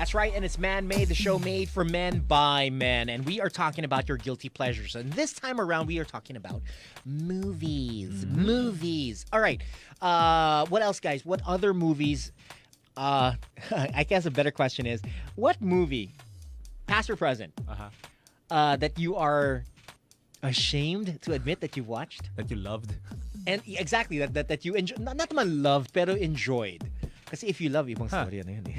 That's right, and it's Man-Made, the show made for men by men. And we are talking about your guilty pleasures. And this time around, we are talking about movies. Movies. All right. What else, guys? What other movies? I guess a better question is, what movie, past or present, that you are ashamed to admit that you watched? That you loved? And exactly, that you enjoyed. Not naman loved, pero enjoyed. Kasi if you love, ibang story na yun eh.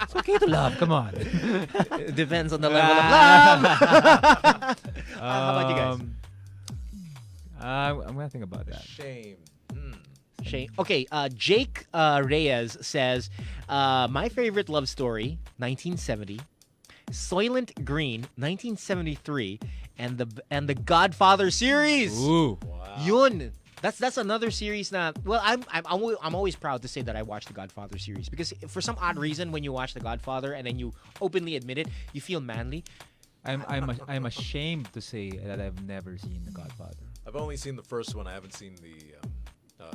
It's okay to love, come on. It depends on the level of love. How about you guys? I'm gonna think about that. Shame. Shame. Okay, Jake Reyes says, my favorite love story, 1970, Soylent Green, 1973, and the Godfather series. Ooh. Wow. Yun. That's another series na, well, I'm always proud to say that I watched the Godfather series, because for some odd reason, when you watch the Godfather and then you openly admit it, you feel manly. I'm ashamed to say that I've never seen The Godfather. I've only seen the first one. I haven't seen the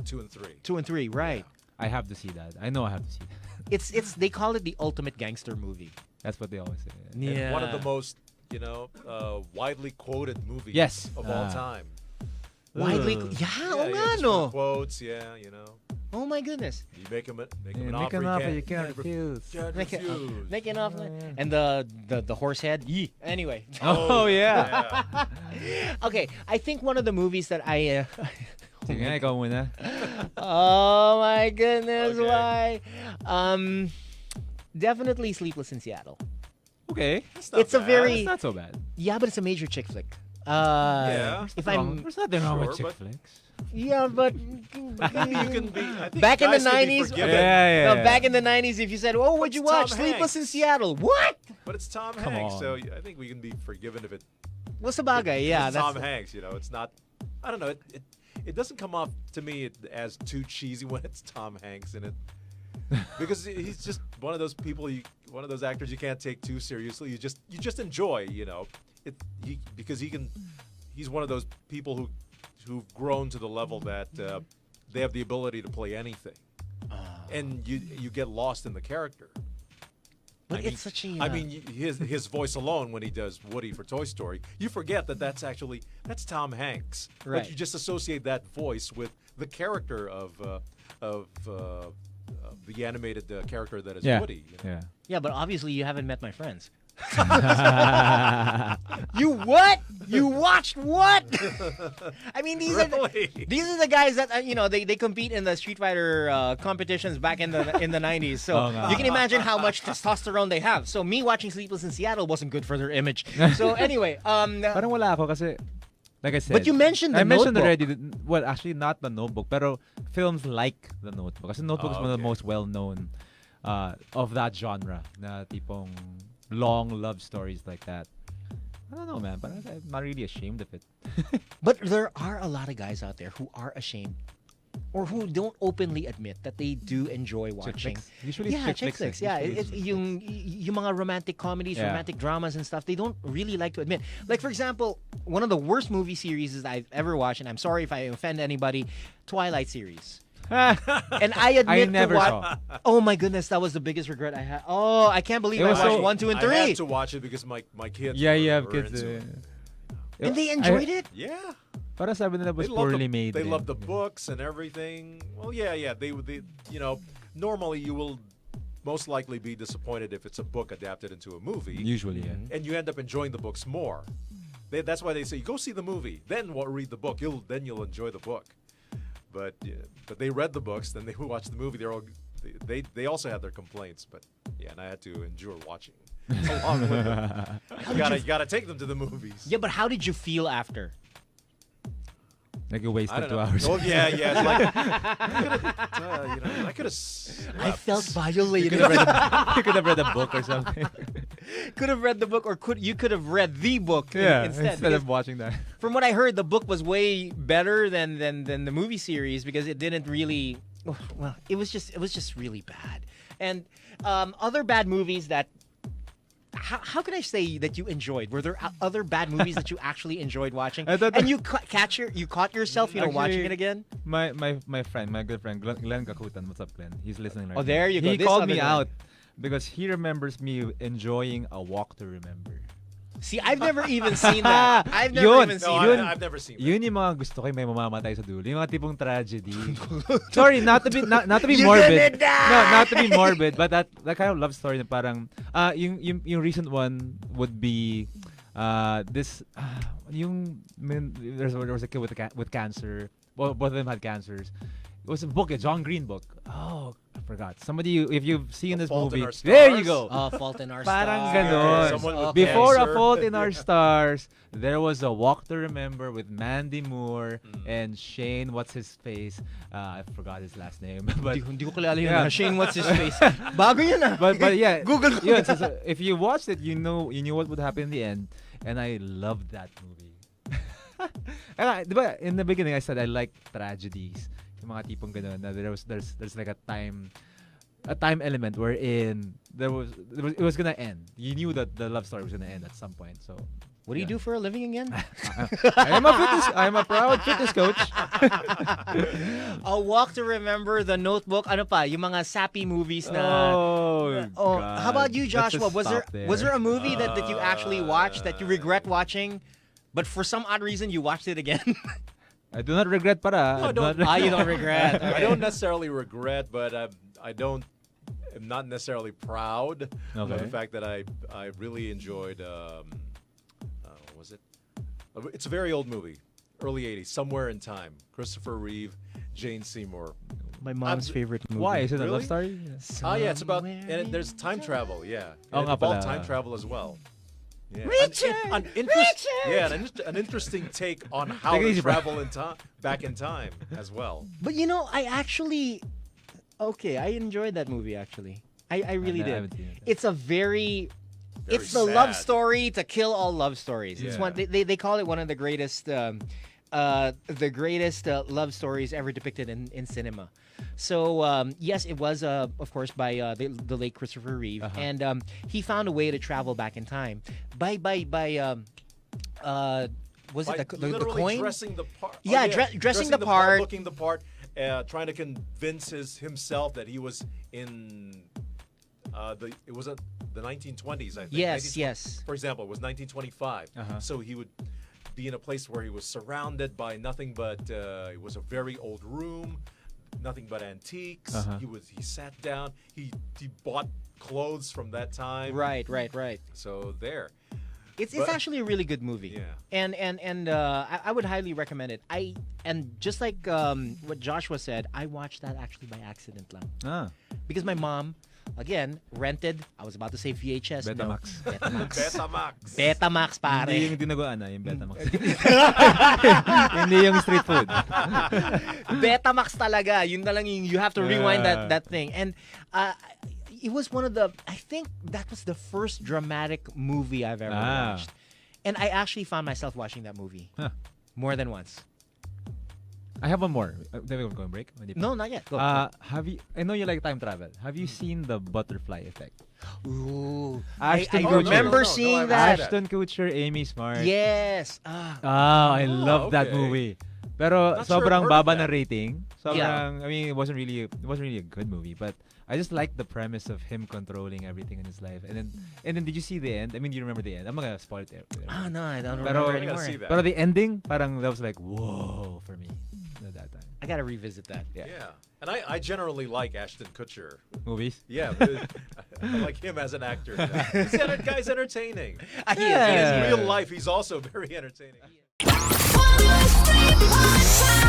2 and 3. 2 and 3, right? Yeah. I have to see that. I know I have to see that. It's they call it the ultimate gangster movie. That's what they always say. Yeah. And one of the most, widely quoted movies of all time. Widely, Quotes, Oh my goodness. You make him an Make offer, an offer you you can't can't refuse. refuse. Make an offer. And the horse head. Yee. Anyway. Oh, yeah. Okay, I think one of the movies that I Sige, ikaw muna. oh my goodness, Okay. why? Definitely Sleepless in Seattle. Okay. It's a very It's not so bad. yeah, but it's a major chick flick. Yeah. If There's nothing wrong with Sure, chick but- flicks. yeah, but You can be. I think back in the guys can be 90s, forgiven, Yeah. no, back in the 90s, if you said, "Oh, would you It's watch Tom Sleepless in Hanks. Seattle?" What? But it's Tom Come Hanks, on. so I think we can be forgiven if it. What's the bagay? Yeah, it's that's Tom Hanks. It's not. I don't know. It doesn't come off to me as too cheesy when it's Tom Hanks in it, because he's just one of those people. One of those actors you can't take too seriously. You just enjoy. Because he's one of those people who've grown to the level that they have the ability to play anything, and you get lost in the character. But it's such a. I mean, his voice alone when he does Woody for Toy Story, you forget that's Tom Hanks. Right. But you just associate that voice with the character of the animated character that is Woody. Yeah. Yeah, but obviously you haven't met my friends. You what? You watched what? I mean, these are the guys that they compete in the Street Fighter competitions back in the 90s. So you can imagine how much testosterone they have. So me watching Sleepless in Seattle wasn't good for their image. So anyway, Parang wala ako kasi, like I said. but you mentioned I the mentioned Notebook. already. Well, actually not the Notebook, pero films like the Notebook. Kasi Notebook is one of the most well-known of that genre. Na tipong long love stories like that. I don't know, man, but I'm not really ashamed of it. But there are a lot of guys out there who are ashamed or who don't openly admit that they do enjoy watching. Usually Yeah, chick flicks. Yeah, Usually yung mga romantic comedies, Yeah. romantic dramas and stuff, they don't really like to admit. Like, for example, one of the worst movie series that I've ever watched, and I'm sorry if I offend anybody, Twilight series. And I admit never to saw. Oh my goodness, that was the biggest regret I had. Oh, I can't believe It I was watched so- 1, 2, and I 3. had to watch it because my kids. Yeah, you were have kids. into it. And they enjoyed it? Yeah. Para sabi nila was They love poorly made. They din. love the books and everything. Well, yeah. They normally you will most likely be disappointed if it's a book adapted into a movie. Usually, yeah. And you end up enjoying the books more. That's why they say go see the movie, then read the book. You'll enjoy the book. But they read the books, then they watched the movie. They also had their complaints, but yeah, and I had to endure watching along with them. You gotta take them to the movies. Yeah, but how did you feel after? Like a waste I of don't 2 know. hours. Oh yeah. It's like I could have. I felt You violated. could have read a book or something. Could have read the book, or you could have read the book instead. instead of watching that. From what I heard, the book was way better than the movie series because it didn't really. Well, it was just really bad. And other bad movies that how can I say that you enjoyed? Were there other bad movies that you actually enjoyed watching? I thought And you caught yourself, watching it again? My friend, my good friend, Glenn Kakutan. What's up, Glenn? He's listening right now. Oh, there you go. He This called other me guy. out because he remembers me enjoying A Walk to Remember. See, I've never even seen that. I've never Yun. even No, seen Yun. that. I've never seen that. Yun yung mga gusto ko yung may mamamatay sa dulo. Yung mga tipong tragedy. Sorry, not to be You're morbid. gonna die! No, not to be morbid, but that kind of love story na parang yung recent one would be this there was a kid with cancer. Well, both of them had cancers. It was a book, a John Green book. Oh, I forgot. If you've seen this Fault in movie, Our there you Stars? go. Fault in Our Parang Stars. ganon. Someone with Before A cancer. Fault in Our Yeah. Stars, there was A Walk to Remember with Mandy Moore and Shane. What's his face? I forgot his last name, but Hindi ko kilala yun. Yeah. Shane, what's his face? Bago yun ah. but yeah, Google ko. yeah. So if you watched it, you knew what would happen in the end, and I loved that movie. Diba, in the beginning, I said I like tragedies. Yung mga tipong ganun, na there's like a time element wherein it was gonna end. You knew that the love story was gonna end at some point. So What do you do for a living again? I am a proud fitness coach. A Walk to Remember, The Notebook, ano pa, yung mga sappy movies na. Oh, God. How about you, Let's Joshua? just Was stop there a movie that you actually watched that you regret watching, but for some odd reason you watched it again? I do not regret para. No, I do not You don't regret. I don't necessarily regret, but I'm not necessarily proud of Okay. the fact that I really enjoyed. What was it? It's a very old movie, early '80s, Somewhere in Time. Christopher Reeve, Jane Seymour. My mom's favorite movie. Why? Is it a love Really? story? Oh yeah, it's about and there's time travel. Yeah, Oh, and nga it's about pala. time travel as well. Yeah. Richard! An interesting take on how Take it to easy, bro. travel in time, back in time as well. But I actually, I enjoyed that movie actually. I really I did. haven't seen it. It's a very Very it's the love sad. story to kill all love stories. It's Yeah. one they call it one of the greatest love stories ever depicted in cinema. So yes, it was of course by the late Christopher Reeve, and he found a way to travel back in time by was By it the literally coin? dressing the part. Yeah, dressing the part. looking the part, trying to convince himself that he was in it was the 1920s, I think. Yes, 1920 yes. For example, it was 1925. So he would be in a place where he was surrounded by nothing but it was a very old room, nothing but antiques. He sat down. He bought clothes from that time. Right. So there. It's But- actually a really good movie. Yeah. And I would highly recommend it. And just like what Joshua said, I watched that actually by accident lang. Because my mom, again, rented, I was about to say VHS. Betamax. No, Betamax. Betamax. Betamax, pare. Hindi yung dinaguan yung Betamax. Hindi yung street food. Betamax talaga. Yun na lang yung, you have to rewind that thing. And it was one of the, I think that was the first dramatic movie I've ever watched. And I actually found myself watching that movie more than once. I have one more. Then we're going break. Hindi pa. No, not yet. Go. Have you? I know you like time travel. Have you seen the Butterfly Effect? Ooh. Ashton I Kutcher. remember No, seeing I haven't that. seen that. Ashton Kutcher, Amy Smart. Yes. I love that okay. movie. Pero Not sure I've sobrang heard of baba that. na rating. Sobrang, Yeah. I mean, it wasn't really a good movie, but I just like the premise of him controlling everything in his life. And then did you see the end? I mean, do you remember the end? I'm not gonna spoil it there. No, I don't Pero- remember I I gotta anymore. see that. Pero the ending, parang that was like, whoa, for me at that time. I gotta revisit that. Yeah. And I generally like Ashton Kutcher. Movies? Yeah, but I like him as an actor. Guy's entertaining. He is. In real life, he's also very entertaining. 1, 2, 3, 4, 5.